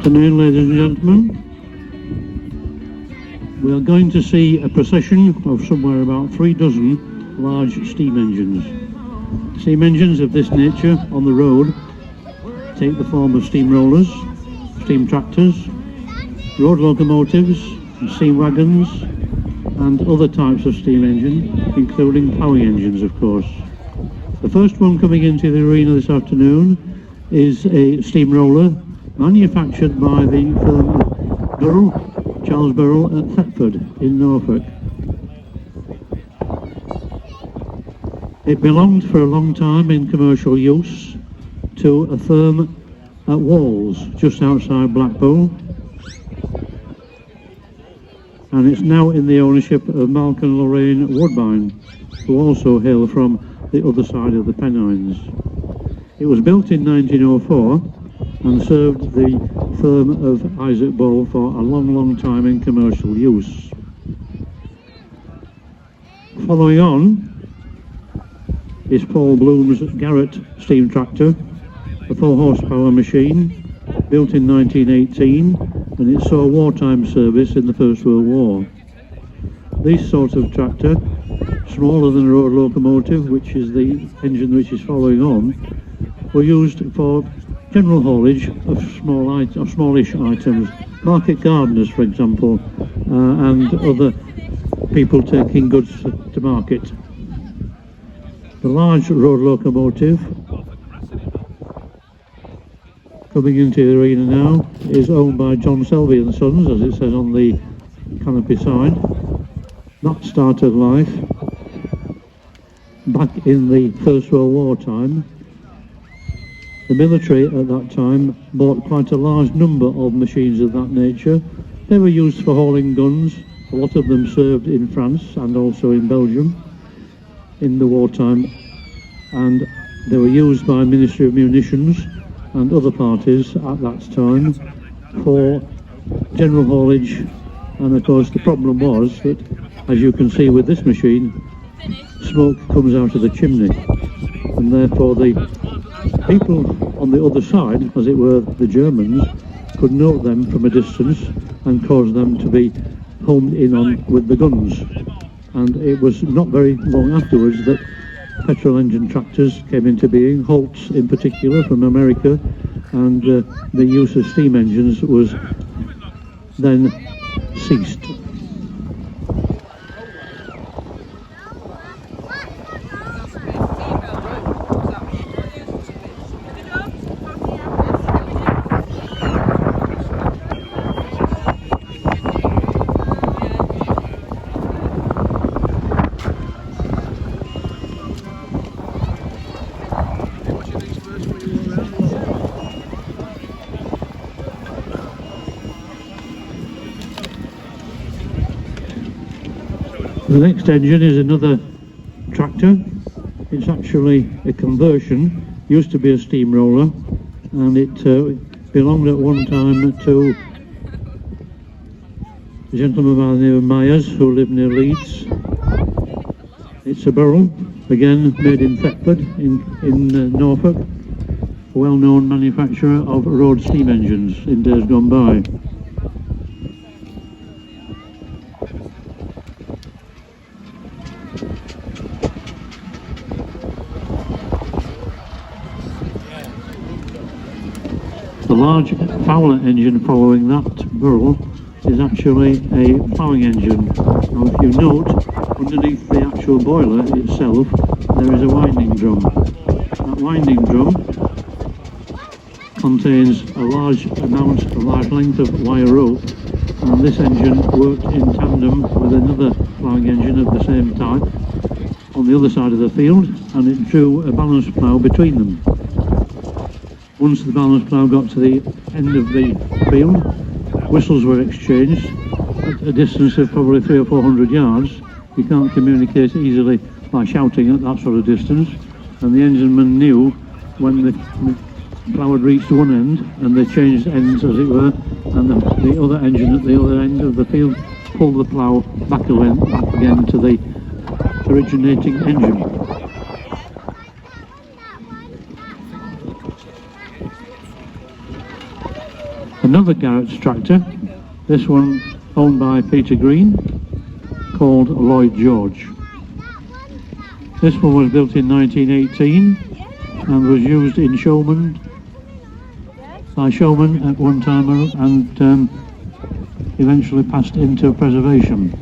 afternoon, ladies and gentlemen. We are going to see a procession of somewhere about 3 dozen large steam engines. Steam engines of this nature on the road take the form of steamrollers, steam tractors, road locomotives, steam wagons, and other types of steam engine, including ploughing engines, of course. The first one coming into the arena this afternoon is a steamroller manufactured by the firm Charles Burrell at Thetford in Norfolk. It belonged for a long time in commercial use to a firm at Walls, just outside Blackpool, and it's now in the ownership of Malk and Lorraine Woodbine, who also hail from the other side of the Pennines. It was built in 1904 and served the firm of Isaac Ball for a long time in commercial use. Following on is Paul Bloom's Garrett steam tractor, a 4-horsepower machine built in 1918, and it saw wartime service in the First World War. These sorts of tractor, smaller than a road locomotive, which is the engine which is following on, were used for general haulage of smallish items, market gardeners, for example, and other people taking goods to market. The large road locomotive coming into the arena now is owned by John Selby and Sons, as it says on the canopy side. That started life back in the First World War time. The military at that time bought quite a large number of machines of that nature. They were used for hauling guns. A lot of them served in France and also in Belgium in the wartime, and they were used by Ministry of Munitions and other parties at that time for general haulage. And of course the problem was that, as you can see with this machine, smoke comes out of the chimney, and therefore the people on the other side, as it were the Germans, could note them from a distance and cause them to be homed in on with the guns. And it was not very long afterwards that petrol engine tractors came into being, Holtz in particular from America, and the use of steam engines was then ceased. The next engine is another tractor. It's actually a conversion. Used to be a steamroller, and it belonged at one time to a gentleman by the name of Myers, who lived near Leeds. It's a Burrell, again made in Thetford in Norfolk, a well-known manufacturer of road steam engines in days gone by. The large Fowler engine following that Burrell is actually a ploughing engine. Now if you note, underneath the actual boiler itself there is a winding drum. That winding drum contains a large length of wire rope, and this engine worked in tandem with another ploughing engine of the same type on the other side of the field, and it drew a balance plough between them. Once the balance plough got to the end of the field, whistles were exchanged at a distance of probably 300 or 400 yards. You can't communicate easily by shouting at that sort of distance, and the engineman knew when the plough had reached one end, and they changed ends as it were, and the other engine at the other end of the field pulled the plough back again to the originating engine. Another Garrett's tractor, this one owned by Peter Green, called Lloyd George. This one was built in 1918 and was used in by showmen at one time and eventually passed into preservation.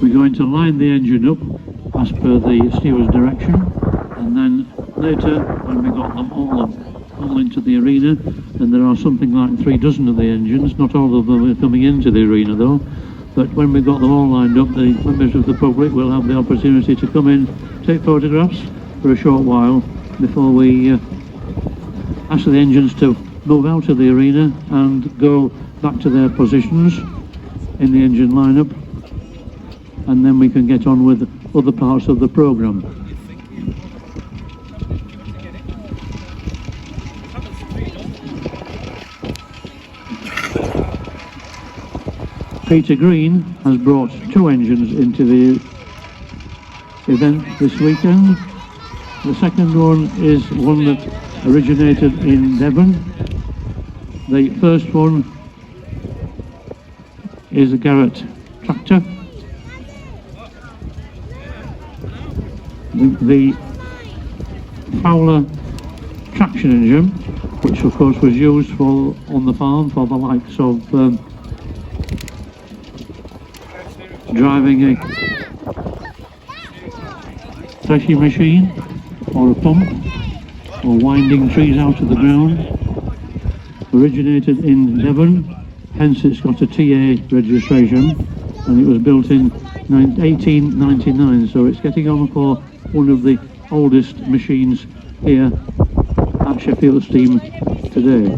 We're going to line the engine up as per the steward's direction, and then later when we got them all into the arena, and there are something like 3 dozen of the engines, not all of them are coming into the arena though, but when we got them all lined up, the members of the public will have the opportunity to come in, take photographs for a short while before we ask the engines to move out of the arena and go back to their positions in the engine lineup, and then we can get on with other parts of the programme. Peter Green has brought 2 engines into the event this weekend. The second one is one that originated in Devon. The first one is a Garrett tractor. The Fowler traction engine, which of course was used on the farm for the likes of driving a threshing machine or a pump or winding trees out of the ground, originated in Devon, hence it's got a TA registration, and it was built in 1899, so it's getting on for one of the oldest machines here at Sheffield Steam today.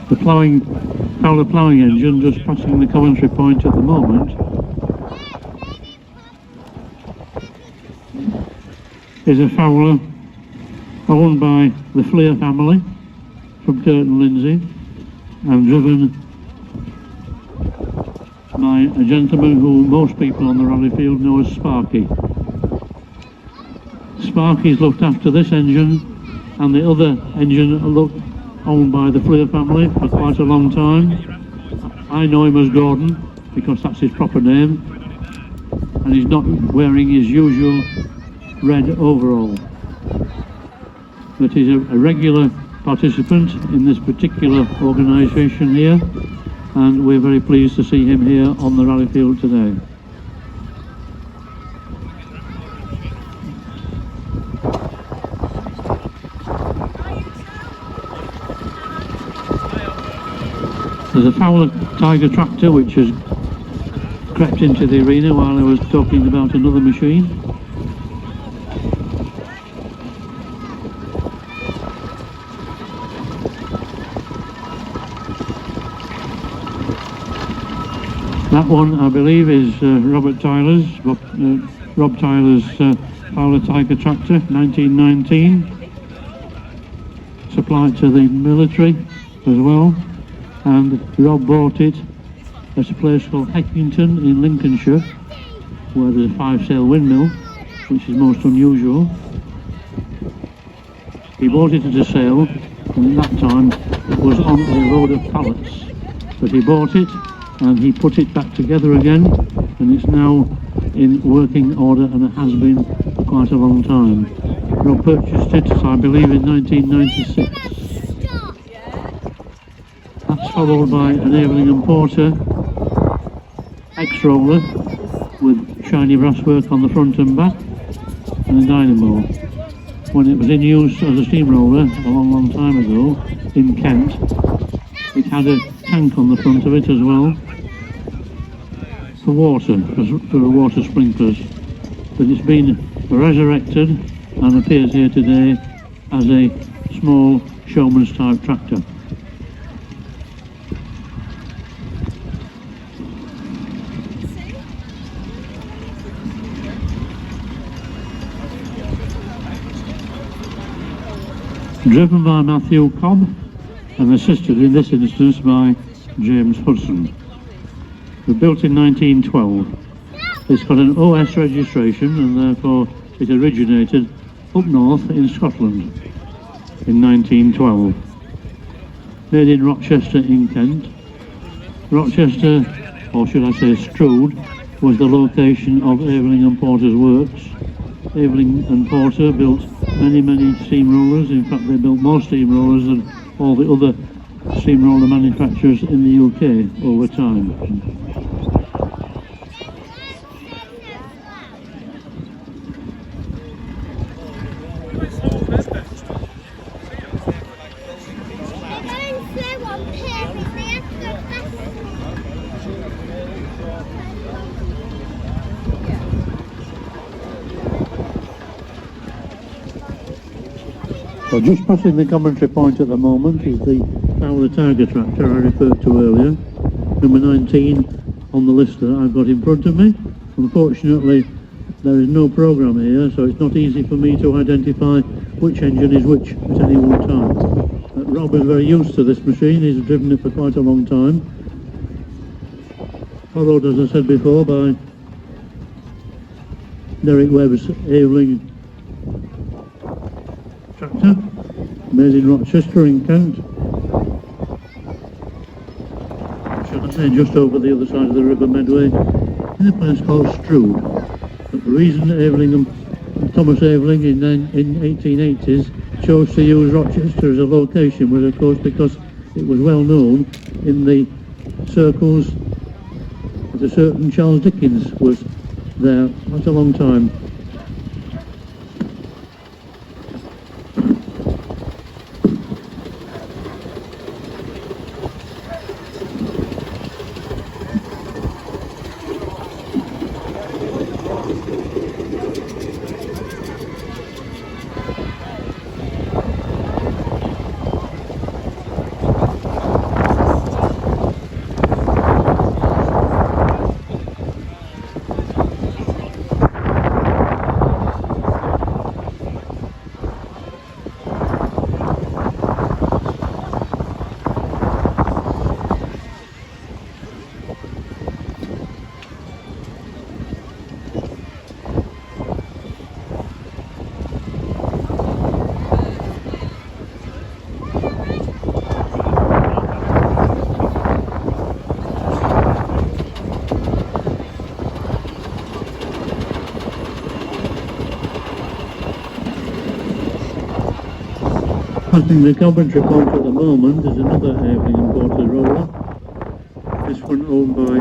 The Fowler ploughing engine, just passing the commentary point at the moment, is a Fowler owned by the Fleer family from Curtin Lindsay and driven by a gentleman who most people on the rally field know as Sparky. Sparky's looked after this engine and the other engine owned by the Fleer family for quite a long time. I know him as Gordon because that's his proper name, and he's not wearing his usual red overall, but he's a regular participant in this particular organisation here, and we're very pleased to see him here on the rally field today. There's a Fowler Tiger tractor which has crept into the arena while I was talking about another machine. That one, I believe, is Rob Tyler's Fowler Tiger tractor, 1919. Supplied to the military as well, and Rob bought it at a place called Heckington in Lincolnshire, where there's a 5-sail windmill, which is most unusual. He bought it at a sale, and at that time it was on a load of pallets, but he bought it and he put it back together again, and it's now in working order, and it has been for quite a long time. Rob purchased it, I believe, in 1996. That's followed by an Evening and Porter X-roller with shiny brasswork on the front and back, and a dynamo. When it was in use as a steamroller a long time ago in Kent, it had a tank on the front of it as well for water, for water sprinklers, but it's been resurrected and appears here today as a small showman's type tractor. Driven by Matthew Cobb and assisted in this instance by James Hudson. It was built in 1912. It's got an OS registration and therefore it originated up north in Scotland in 1912. Made in Rochester in Kent. Rochester, or should I say Stroud, was the location of Aveling and Porter's works. Aveling and Porter built many steamrollers. In fact, they built more steamrollers than all the other steamroller manufacturers in the UK over time. So just passing the commentary point at the moment is the Fowler Tiger tractor I referred to earlier, number 19 on the list that I've got in front of me. Unfortunately, there is no programme here, so it's not easy for me to identify which engine is which at any one time. Rob is very used to this machine, he's driven it for quite a long time. Followed, as I said before, by Derek Webb's Aveling tractor, made in Rochester in Kent. Shall I say just over the other side of the River Medway, in a place called Stroud. But the reason Thomas Aveling in 1880s chose to use Rochester as a location was, of course, because it was well known in the circles that a certain Charles Dickens was there quite a long time. Passing the commentary point at the moment is another Aveling and Porter roller. This one owned by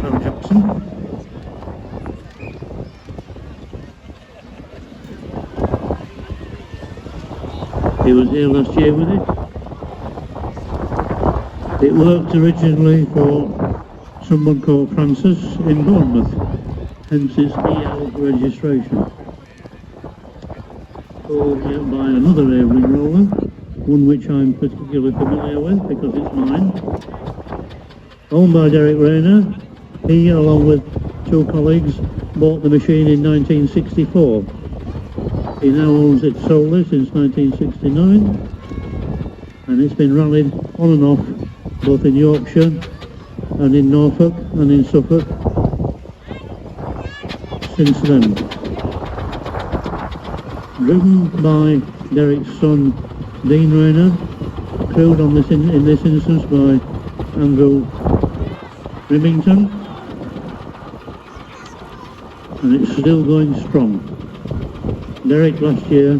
Sam Jackson. He was here last year with it. It worked originally for someone called Francis in Bournemouth, hence its EL registration. Followed by another Aveling roller, one which I'm particularly familiar with because it's mine. Owned by Derek Raynor. He, along with two colleagues, bought the machine in 1964. He now owns it solely since 1969, and it's been rallied on and off both in Yorkshire and in Norfolk and in Suffolk since then. Driven by Derek's son Dean Raynor, crewed on this in this instance by Andrew Remington, and it's still going strong. Derek last year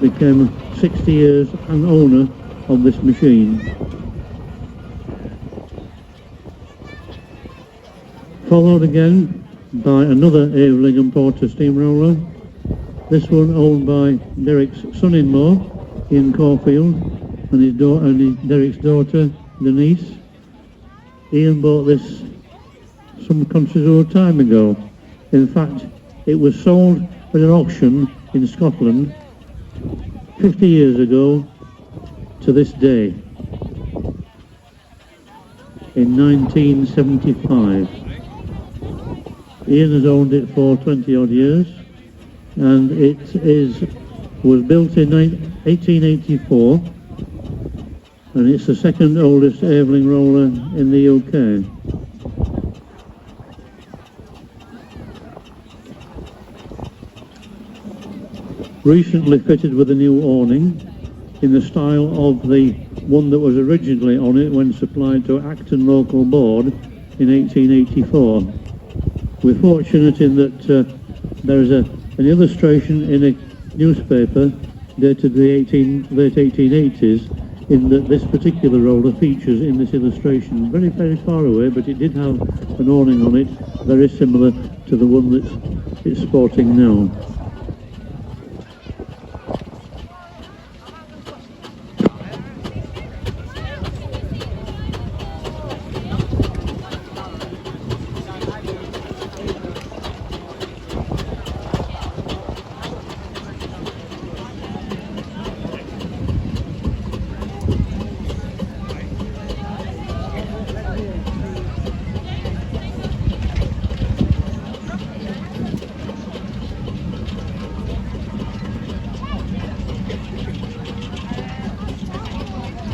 became 60 years an owner of this machine. Followed again by another Aveling and Porter steamroller. This one owned by Derek's son-in-law, Ian Caulfield, and his daughter, Derek's daughter, Denise. Ian bought this some considerable time ago. In fact, it was sold at an auction in Scotland 50 years ago to this day, in 1975. Ian has owned it for 20 odd years, and it was built in 1884, and it's the second oldest Aveling roller in the UK. Recently fitted with a new awning in the style of the one that was originally on it when supplied to Acton Local Board in 1884. We're fortunate in that there is an illustration in a newspaper dated the late 1880s in that this particular roller features in this illustration very, very far away, but it did have an awning on it very similar to the one that it's sporting now.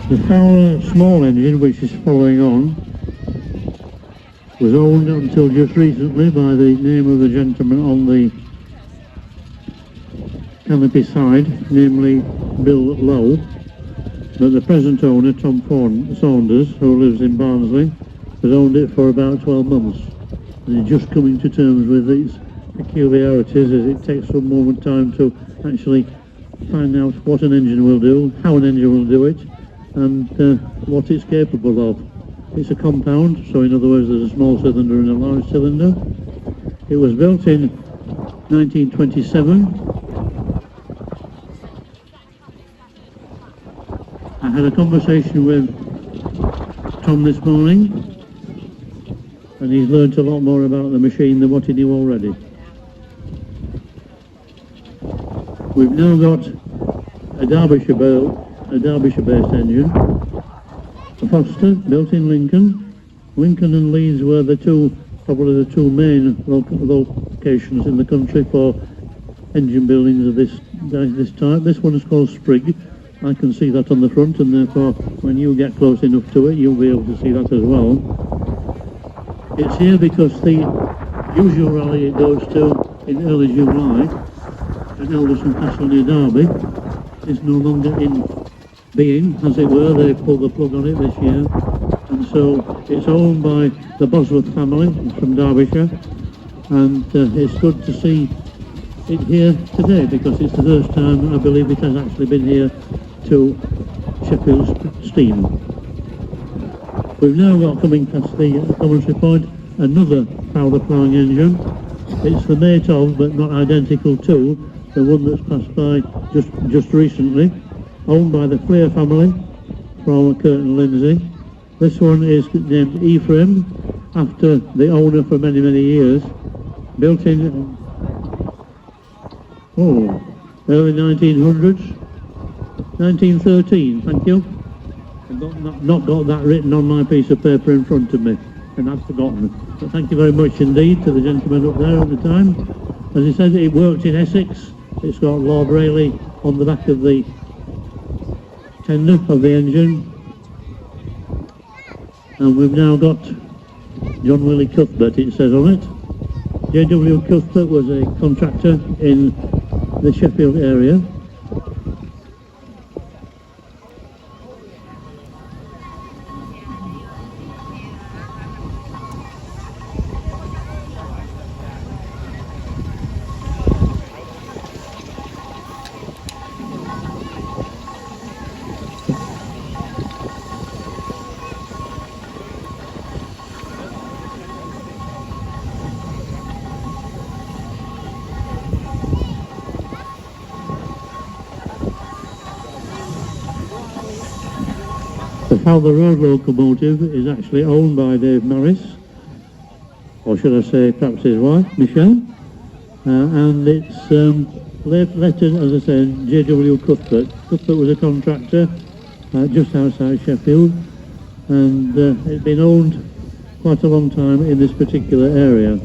The Fowler small engine, which is following on, was owned until just recently by the name of the gentleman on the canopy side, namely Bill Lowe, but the present owner, Tom Saunders, who lives in Barnsley, has owned it for about 12 months, and is just coming to terms with its peculiarities, as it takes some moment time to actually find out what an engine will do, how an engine will do it, and what it's capable of. It's a compound, so in other words there's a small cylinder and a large cylinder. It was built in 1927. I had a conversation with Tom this morning, and he's learnt a lot more about the machine than what he knew already. We've now got a Derbyshire-based engine, a Foster, built in Lincoln. Lincoln and Leeds were probably the two main locations in the country for engine buildings of this type. This one is called Sprigg. I can see that on the front, and therefore when you get close enough to it you'll be able to see that as well. It's here because the usual rally it goes to in early July at Elderson Castle near Derby is no longer in being, as it were. They pulled the plug on it this year, and so it's owned by the Bosworth family from Derbyshire, and it's good to see it here today because it's the first time I believe it has actually been here to Sheffield steam. We've now got, coming past the commentary point, another Fowler ploughing engine. It's the mate of, but not identical to, the one that's passed by just recently, owned by the Fleer family from Curtin Lindsay. This one is named Ephraim, after the owner for many, many years. Built in early 1900s, 1913, thank you. I've not got that written on my piece of paper in front of me, and I've forgotten. But thank you very much indeed to the gentleman up there at the time. As he said, it worked in Essex. It's got Lord Rayleigh on the back of the tender of the engine. And we've now got John Willie Cuthbert, it says on it. J.W. Cuthbert was a contractor in the Sheffield area. The Fowler Road locomotive is actually owned by Dave Norris, or should I say perhaps his wife, Michelle, and it's lettered, as I said, J.W. Cuthbert. Cuthbert was a contractor just outside Sheffield, and it's been owned quite a long time in this particular area.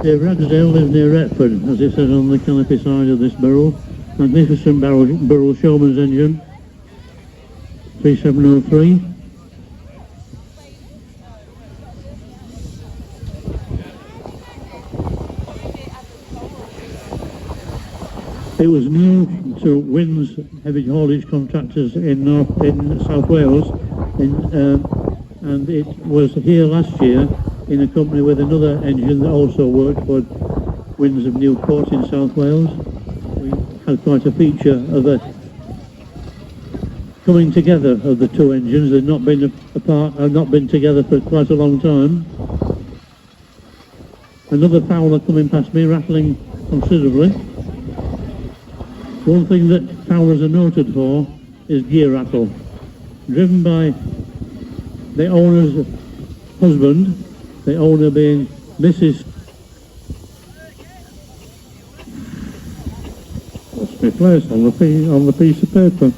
Dave Ragsdale lives near Retford, as it says on the canopy side of this barrel. Magnificent barrel showman's engine, 3703. It was new to Wynn's heavy haulage contractors in South Wales, and it was here last year in a company with another engine that also worked for Wynn's of Newport in South Wales. We had quite a feature of a coming together of the two engines. They've not been apart, not been together for quite a long time. Another Fowler coming past me, rattling considerably. One thing that Fowlers are noted for is gear rattle. Driven by the owner's husband, the owner being Mrs. Lost my place on the piece of paper.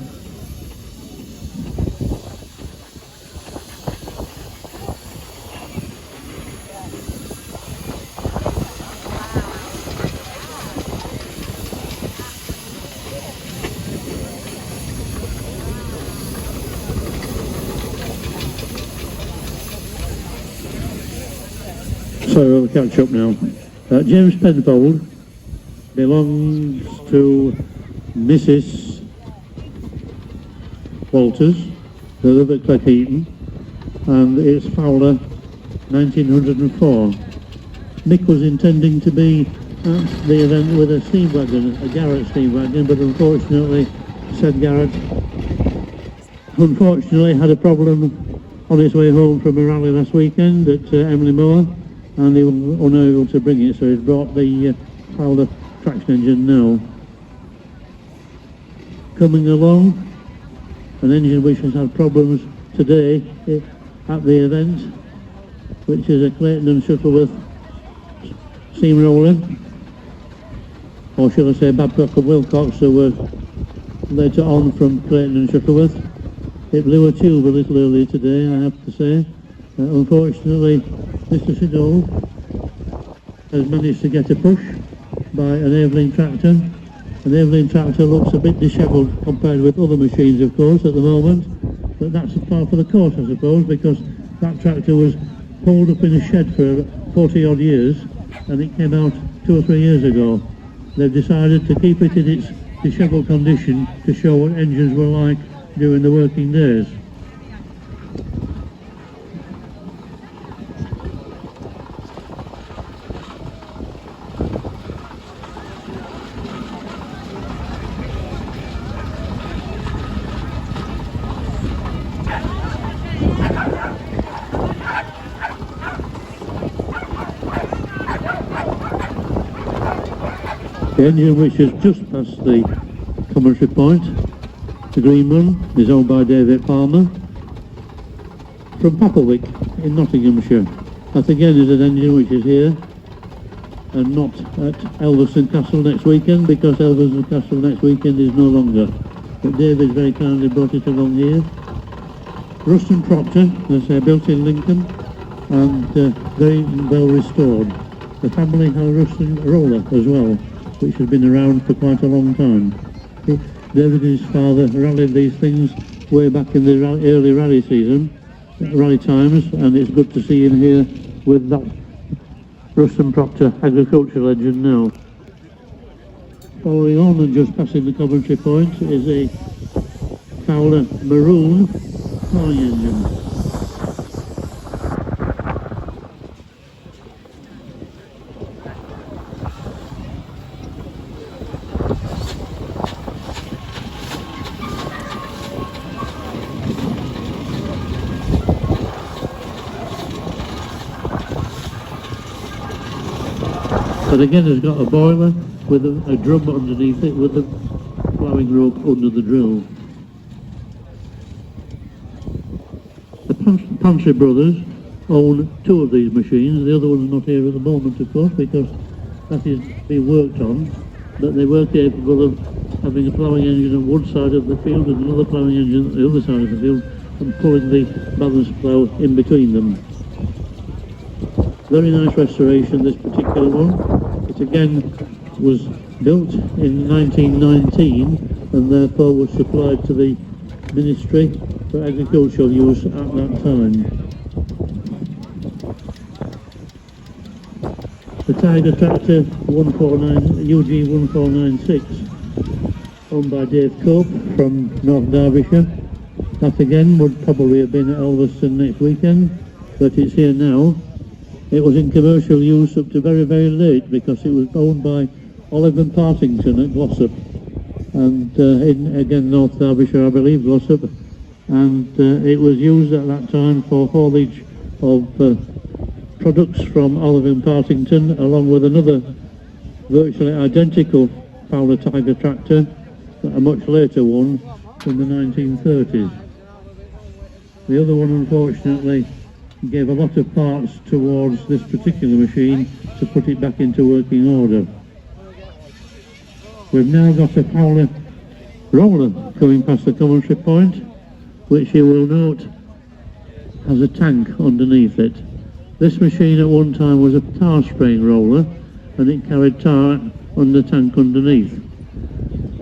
So we'll catch up now. James Penfold belongs to Mrs. Walters, who live at Cleckheaton, and it's Fowler 1904. Mick was intending to be at the event with a steam wagon, a Garrett steam wagon, but unfortunately, said Garrett, had a problem on his way home from a rally last weekend at Emily Moore, and they were unable to bring it, so he's brought the Fowler traction engine now. Coming along, an engine which has had problems today at the event, which is a Clayton and Shuttleworth steamroller, or shall I say Babcock and Wilcox, who were later on from Clayton and Shuttleworth. It blew a tube a little earlier today, I have to say. Unfortunately, Mr. Siddall has managed to get a push by an Evelyn tractor. An Evelyn tractor looks a bit dishevelled compared with other machines, of course, at the moment, but that's par for the course, I suppose, because that tractor was pulled up in a shed for 40 odd years, and it came out 2 or 3 years ago. They've decided to keep it in its dishevelled condition to show what engines were like during the working days. The engine, which has just passed the commentary point, the green one, is owned by David Palmer from Papplewick in Nottinghamshire. That again is an engine which is here and not at Elverston Castle next weekend, because Elverston Castle next weekend is no longer. But David very kindly brought it along here. Ruston Proctor, as I say, built in Lincoln and very well restored. The family had a Ruston roller as well, which has been around for quite a long time. David and his father rallied these things way back in the early rally season, rally times, and it's good to see him here with that Ruston Proctor agricultural engine now. Following on and just passing the commentary point is a Fowler maroon flying engine. But again, it's got a boiler with a drum underneath it with a ploughing rope under the drill. The Pantry brothers own 2 of these machines. The other one's not here at the moment, of course, because that is being worked on, but they were capable of having a ploughing engine on one side of the field and another ploughing engine on the other side of the field and pulling the balance plough in between them. Very nice restoration, this particular one. It again was built in 1919 and therefore was supplied to the Ministry for agricultural use at that time. The Tiger Tractor 149, UG 1496, owned by Dave Cope from North Derbyshire. That again would probably have been at Elveston next weekend, but it's here now. It was in commercial use up to very, very late because it was owned by Olive and Partington at Glossop, and in again North Derbyshire, I believe, Glossop, and it was used at that time for haulage of products from Olive and Partington, along with another virtually identical Fowler Tiger tractor, a much later one from the 1930s. The other one, unfortunately, gave a lot of parts towards this particular machine to put it back into working order. We've now got a Fowler roller coming past the commentary point, which you will note has a tank underneath it. This machine at one time was a tar spraying roller, and it carried tar on the tank underneath.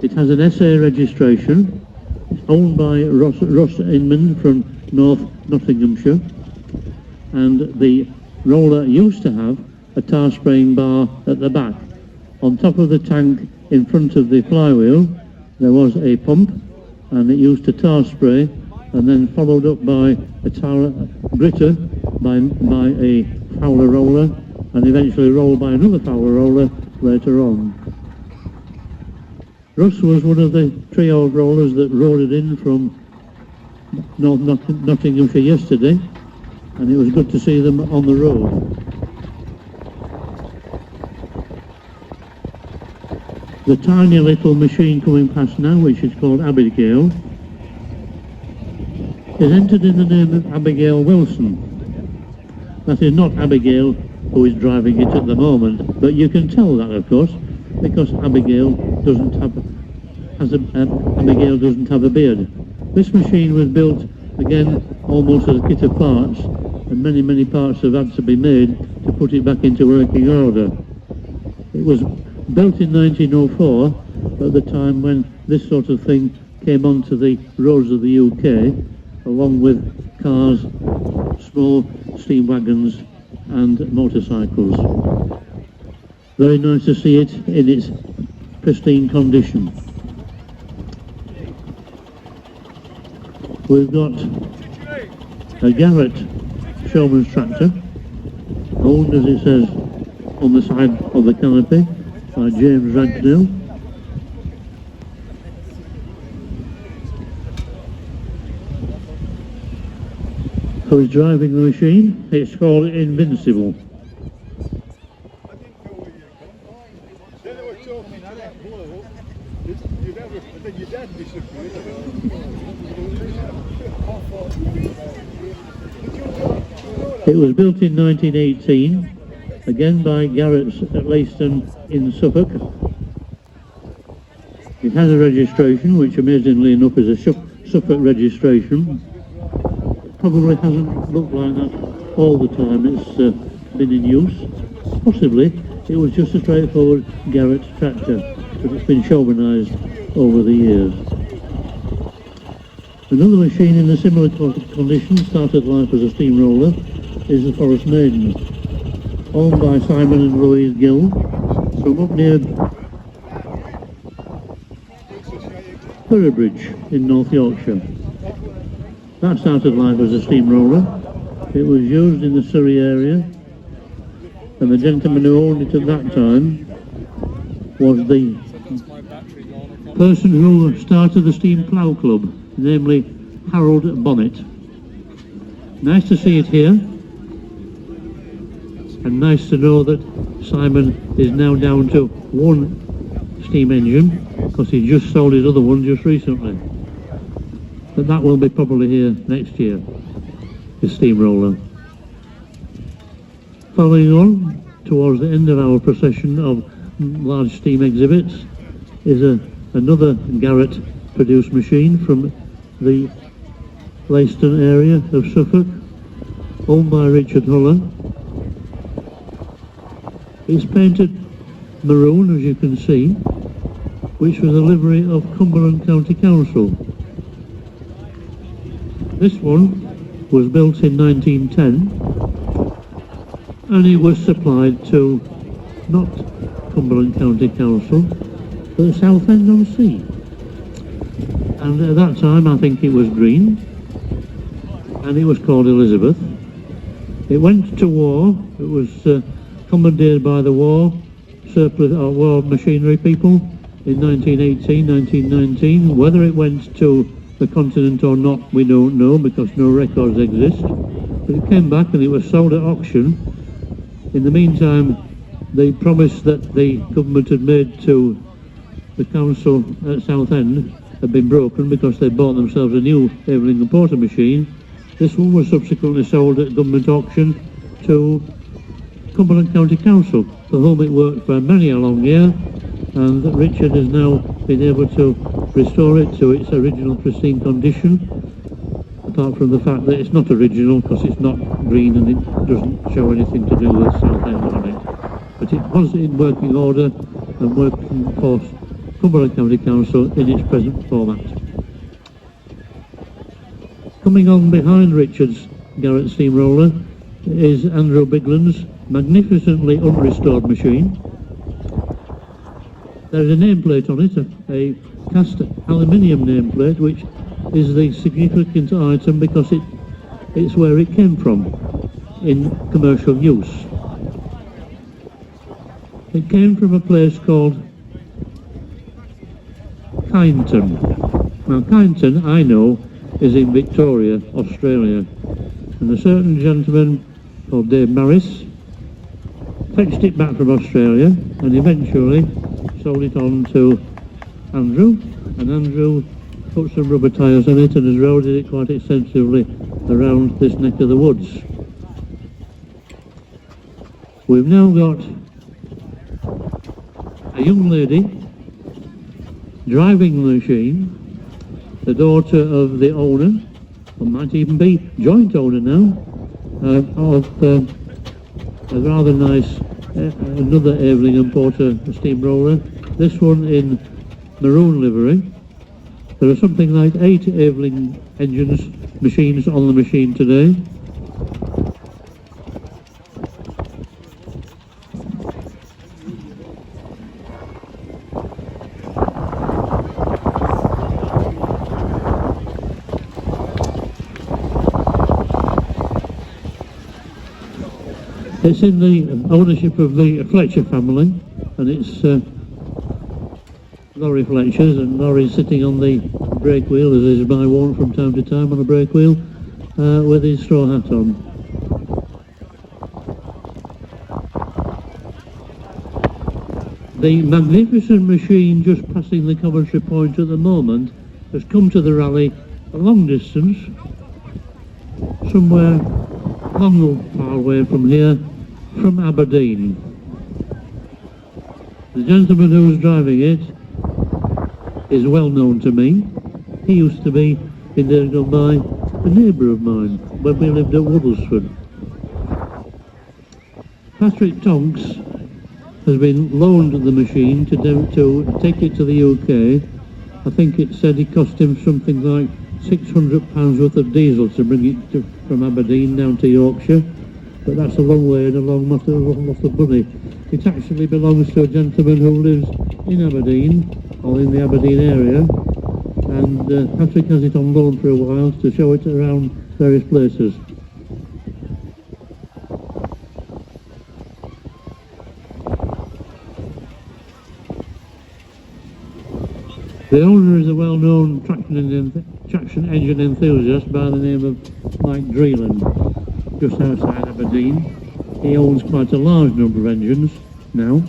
It has an SA registration. It's owned by Ross Inman from North Nottinghamshire, and the roller used to have a tar spraying bar at the back. On top of the tank in front of the flywheel there was a pump, and it used to tar spray, and then followed up by a tar gritter by a Fowler roller, and eventually rolled by another Fowler roller later on. Russ was one of the trio of rollers that rolled in from North Nottinghamshire yesterday, and it was good to see them on the road. The tiny little machine coming past now, which is called Abigail, is entered in the name of Abigail Wilson. That is not Abigail who is driving it at the moment, but you can tell that, of course, because Abigail doesn't have a beard. This machine was built again almost as a kit of parts, and many parts have had to be made to put it back into working order. It was built in 1904, at the time when this sort of thing came onto the roads of the UK, along with cars, small steam wagons and motorcycles. Very nice to see it in its pristine condition. We've got a Garrett Showman's tractor, owned, as it says on the side of the canopy, by James Ragnell. Who is driving the machine? It's called Invincible. It was built in 1918, again by Garrett's at Leiston in Suffolk. It has a registration, which amazingly enough is a Suffolk registration. Probably hasn't looked like that all the time it's been in use. Possibly it was just a straightforward Garrett tractor, but it's been Showmanised over the years. Another machine in a similar condition, started life as a steamroller, is the Forest Maiden, owned by Simon and Louise Gill from up near Burybridge in North Yorkshire. That started life as a steamroller. It was used in the Surrey area, and the gentleman who owned it at that time was the person who started the Steam Plough Club, namely Harold Bonnet. Nice to see it here, and nice to know that Simon is now down to one steam engine, because he just sold his other one just recently. But that will be probably here next year, the steamroller. Following on, towards the end of our procession of large steam exhibits is another Garrett produced machine from the Leiston area of Suffolk, owned by Richard Huller. It's painted maroon, as you can see, which was a livery of Cumberland County Council. This one was built in 1910 and it was supplied to not Cumberland County Council but Southend-on-Sea, and at that time I think it was green and it was called Elizabeth. It went to war. It was commandeered by the war surplus or war machinery people in 1918, 1919. Whether it went to the continent or not we don't know because no records exist, but it came back and it was sold at auction. In the meantime, the promise that the government had made to the council at Southend had been broken because they bought themselves a new Eveling and Porter machine. This one was subsequently sold at government auction to Cumberland County Council, for whom it worked for many a long year, and Richard has now been able to restore it to its original pristine condition, apart from the fact that it's not original because it's not green and it doesn't show anything to do with Southend on it. But it was in working order and working for Cumberland County Council in its present format. Coming on behind Richard's Garrett steamroller is Andrew Bigland's magnificently unrestored machine. There is a nameplate on it, a cast aluminium nameplate, which is the significant item because it's where it came from in commercial use. It came from a place called Kyneton. Now Kyneton, I know, is in Victoria, Australia, and a certain gentleman called Dave Maris fetched it back from Australia and eventually sold it on to Andrew, and Andrew put some rubber tyres on it and has rode it quite extensively around this neck of the woods. We've now got a young lady driving the machine, the daughter of the owner, or might even be joint owner now, of a rather nice another Eveling and Porter steamroller, this one in maroon livery. There are something like 8 Eveling machines on the machine today. It's in the ownership of the Fletcher family, and it's Laurie Fletcher's, and Laurie's sitting on the brake wheel, as is my wont from time to time on a brake wheel, with his straw hat on. The magnificent machine just passing the commentary point at the moment has come to the rally a long distance, somewhere long far away from here, from Aberdeen. The gentleman who's driving it is well known to me. He used to be, in days gone by, a neighbour of mine when we lived at Woodlesford. Patrick Tonks has been loaned the machine to take it to the UK. I think it said it cost him something like £600 worth of diesel to bring it from Aberdeen down to Yorkshire, but that's a long way and a lot of money. It actually belongs to a gentleman who lives in Aberdeen, or in the Aberdeen area, and Patrick has it on loan for a while to show it around various places. The owner is a well-known traction engine enthusiast by the name of Mike Dreeland, just outside Aberdeen. He owns quite a large number of engines now,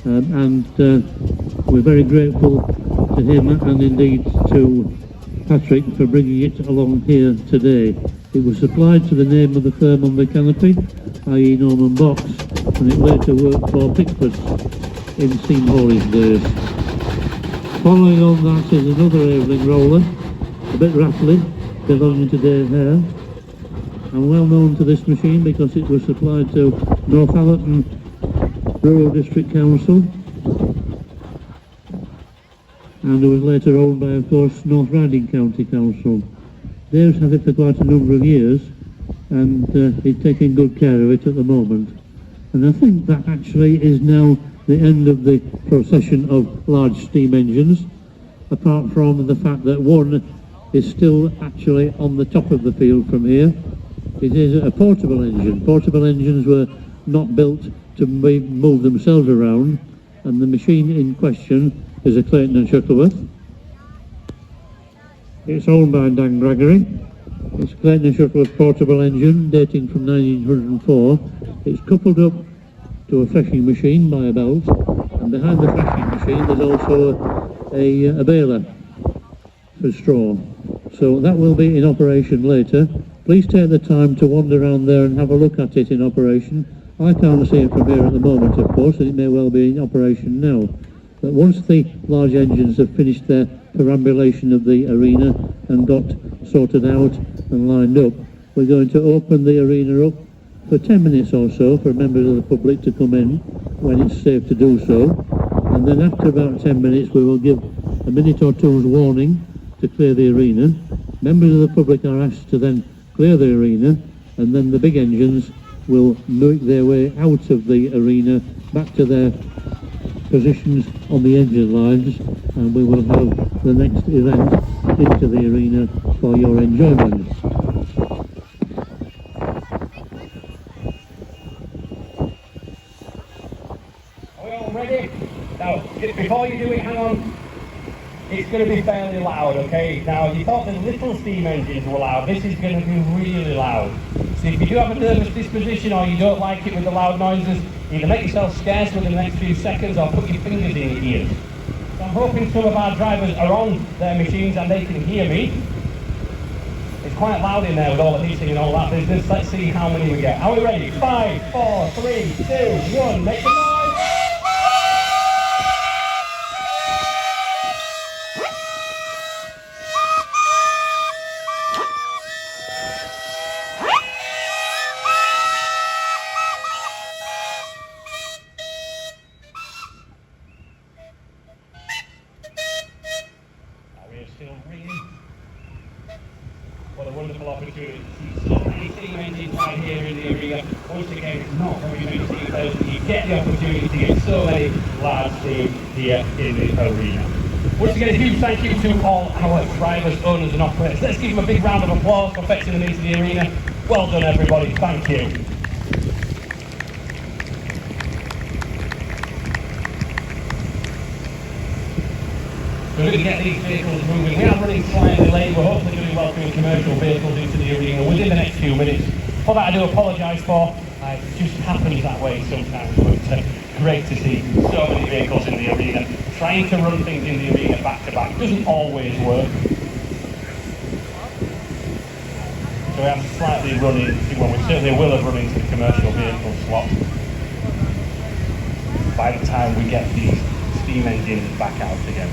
and we're very grateful to him and indeed to Patrick for bringing it along here today. It was supplied to the name of the firm on the canopy, i.e. Norman Box, and it later worked for Pickford in St Hawley's days. Following on that is another Evening roller, a bit rattly, belonging to Dave Hare, and well known to this machine because it was supplied to Northallerton Rural District Council, and it was later owned by, of course, North Riding County Council. Dave's had it for quite a number of years, and he's taking good care of it at the moment. And I think that actually is now the end of the procession of large steam engines, apart from the fact that one is still actually on the top of the field from here. It is a portable engine. Portable engines were not built to move themselves around, and the machine in question is a Clayton and Shuttleworth. It's owned by Dan Gregory. It's a Clayton and Shuttleworth portable engine dating from 1904. It's coupled up to a threshing machine by a belt, and behind the threshing machine there's also a baler for straw. So that will be in operation later. Please take the time to wander around there and have a look at it in operation. I can't see it from here at the moment, of course, and it may well be in operation now. But once the large engines have finished their perambulation of the arena and got sorted out and lined up, we're going to open the arena up for 10 minutes or so for members of the public to come in when it's safe to do so. And then after about 10 minutes we will give a minute or two's warning to clear the arena. Members of the public are asked to then clear the arena, and then the big engines will make their way out of the arena back to their positions on the engine lines, and we will have the next event into the arena for your enjoyment. Are we all ready? Now, before you do it, hang on. It's going to be fairly loud, okay? Now, you thought the little steam engines were loud. This is going to be really loud. So if you do have a nervous disposition or you don't like it with the loud noises, either make yourself scarce within the next few seconds or put your fingers in your ears. So I'm hoping some of our drivers are on their machines and they can hear me. It's quite loud in there with all the heating and all that business. Let's see how many we get. Are we ready? 5, 4, 3, 2, 1, make the noise! What a wonderful opportunity to see so many steam engines right here in the arena. Once again, it's not very many steam engines, but you get the opportunity to get so many large steam here in the arena. Once again, a huge thank you to all our drivers, owners and operators. Let's give them a big round of applause for fetching them into the arena. Well done everybody, thank you. We're going to get these vehicles moving. We are running slightly late. We're hopefully going to be welcoming commercial vehicles into the arena within the next few minutes. For that I do apologise for. It just happens that way sometimes, but great to see so many vehicles in the arena. Trying to run things in the arena back to back doesn't always work. So we have slightly run into, well, we certainly will have run into the commercial vehicle slot by the time we get these steam engines back out again.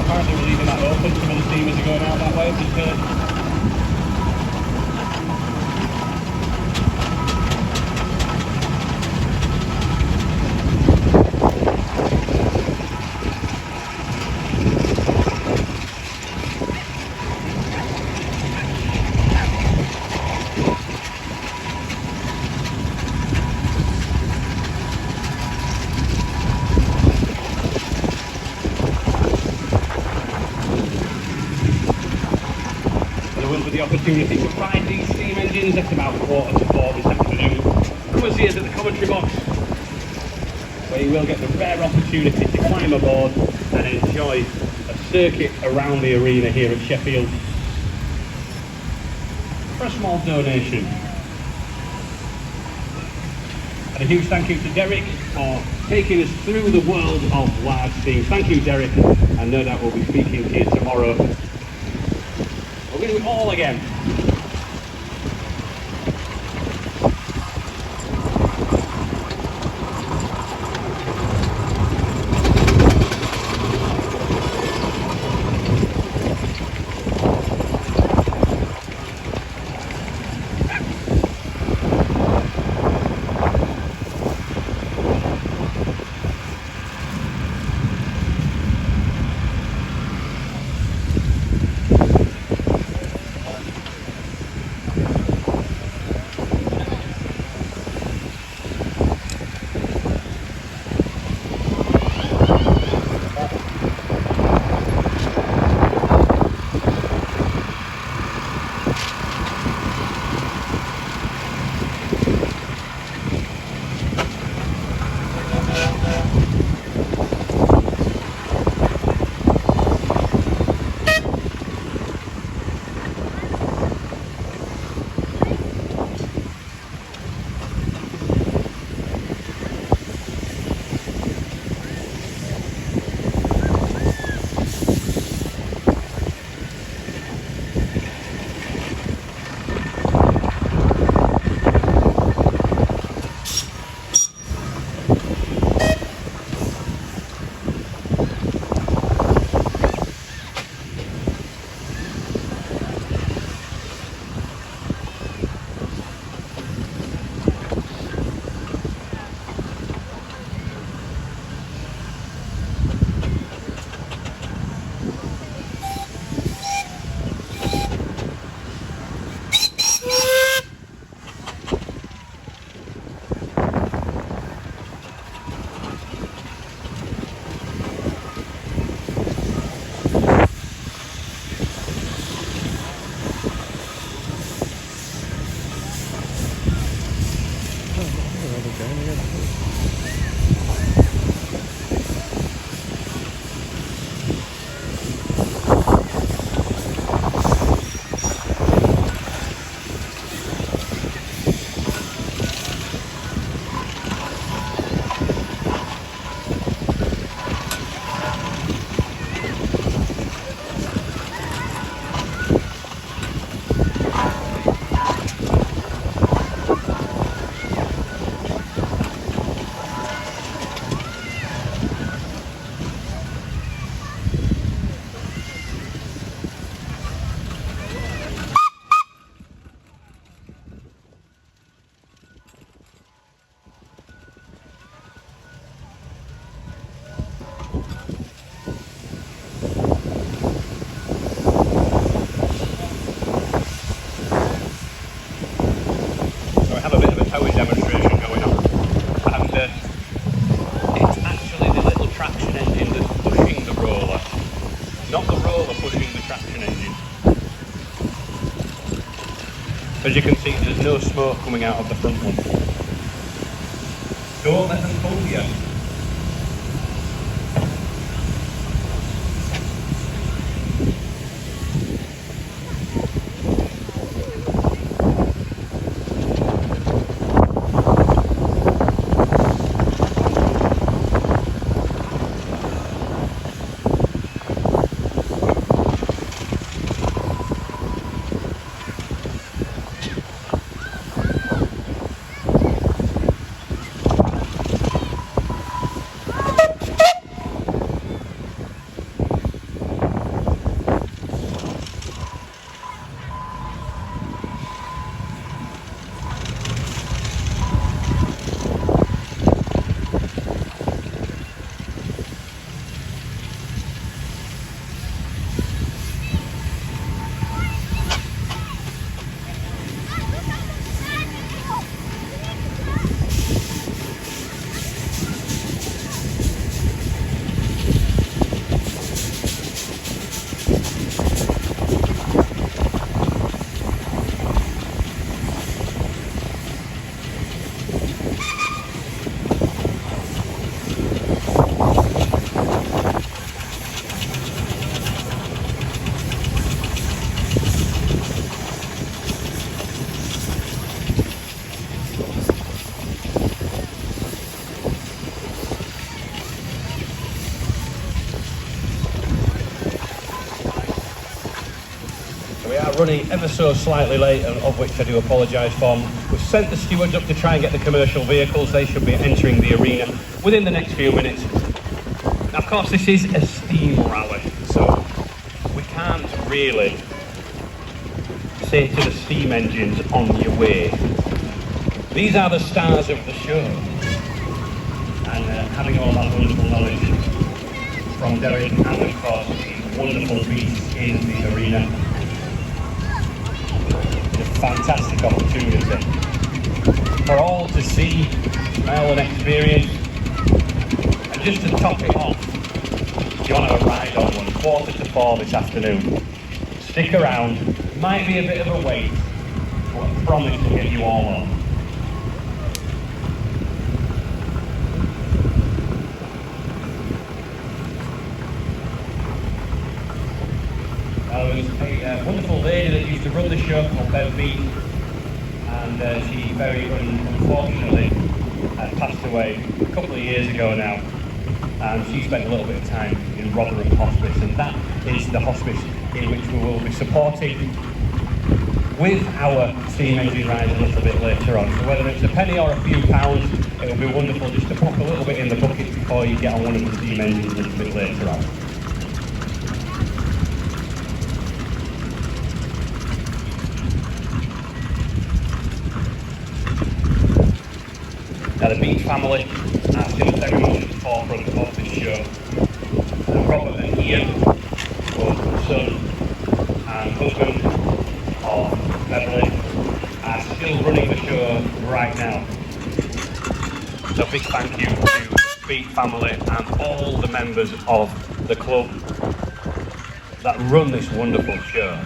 Apparently we're leaving that open, some of the steamers are going out that way. opportunity to ride these steam engines at about 3:45 this afternoon. Come and see us at the commentary box, where you will get the rare opportunity to climb aboard and enjoy a circuit around the arena here at Sheffield for a small donation. And a huge thank you to Derek for taking us through the world of large steam. Thank you, Derek, and no doubt we'll be speaking to you tomorrow. We're going to do it all again. As you can see, there's no smoke coming out of the front one. Don't let them fool you. running ever so slightly late, and of which I do apologise for. We've sent the stewards up to try and get the commercial vehicles. They should be entering the arena within the next few minutes. Now, of course, this is a steam rally, so we can't really say to the steam engines, on your way. These are the stars of the show, and having all that wonderful knowledge from Derek and, of course, the wonderful beats in the arena. It's a fantastic opportunity for all to see, smell and experience. And just to top it off, if you want to have a ride on one, 3:45 this afternoon, stick around. Might be a bit of a wait, but I promise to get you all on. There was a wonderful lady that used to run the show called Bev Beat, and she very unfortunately had passed away a couple of years ago now, and she spent a little bit of time in Rotherham Hospice, and that is the hospice in which we will be supporting with our steam engine ride a little bit later on. So whether it's a penny or a few pounds, it would be wonderful just to pop a little bit in the bucket before you get on one of the steam engines a little bit later on. Now, the Beach family are still very much at the forefront of this show. Robert and Ian, both son and husband of Beverly, are still running the show right now. So big thank you to the Beach family and all the members of the club that run this wonderful show.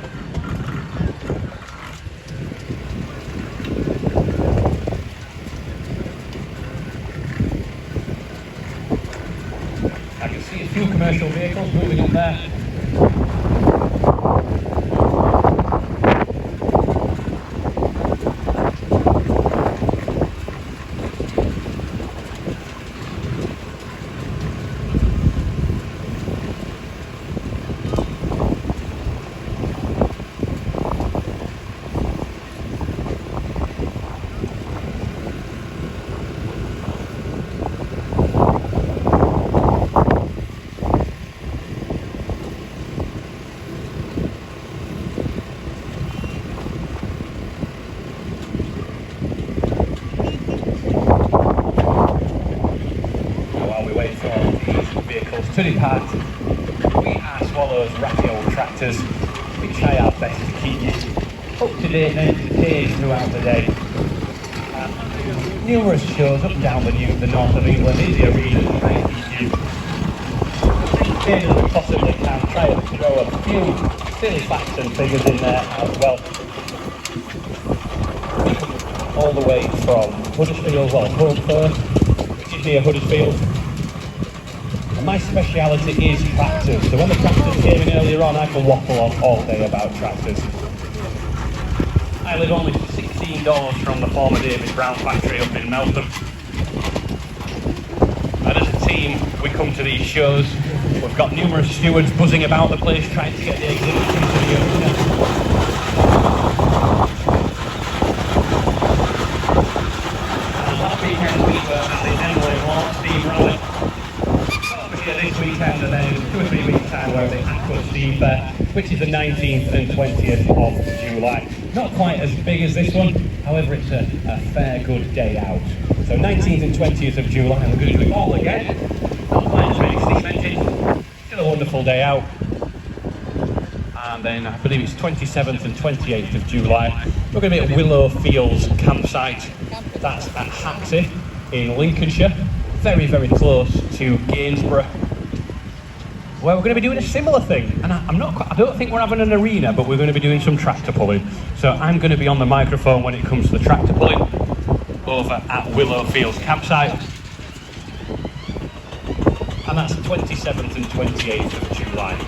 I can see a few commercial vehicles moving up there. To depart, we are Swallow's ratty old tractors. We try our best to keep you up to date and entertained throughout the day. Numerous shows up and down the north of England in the arena to try and keep you entertained as we possibly can. Try and throw a few silly facts and figures in there as well. All the way from Huddersfield, well, Home First, which is near Huddersfield. My speciality is tractors, so when the tractors came in earlier on, I can waffle on all day about tractors. I live only 16 doors from the former David Brown factory up in Meltham. And as a team, we come to these shows. We've got numerous stewards buzzing about the place trying to get the exhibits into the arena. And last weekend we were at the Embley Launch Steam Rally. This weekend, and then in 2 or 3 weeks' time we're at the Aqua Steam Fair, which is the 19th and 20th of July. Not quite as big as this one, however it's a fair good day out. So 19th and 20th of July, we're going to do it all again. Not quite as many steam engines, still a wonderful day out. And then I believe it's 27th and 28th of July. We're going to be at Willow Fields campsite. That's at Haxey in Lincolnshire. Very, very close to Gainsborough, where we're going to be doing a similar thing. And I don't think we're having an arena, but we're going to be doing some tractor pulling. So I'm going to be on the microphone when it comes to the tractor pulling over at Willow Fields campsite. And that's 27th and 28th of July.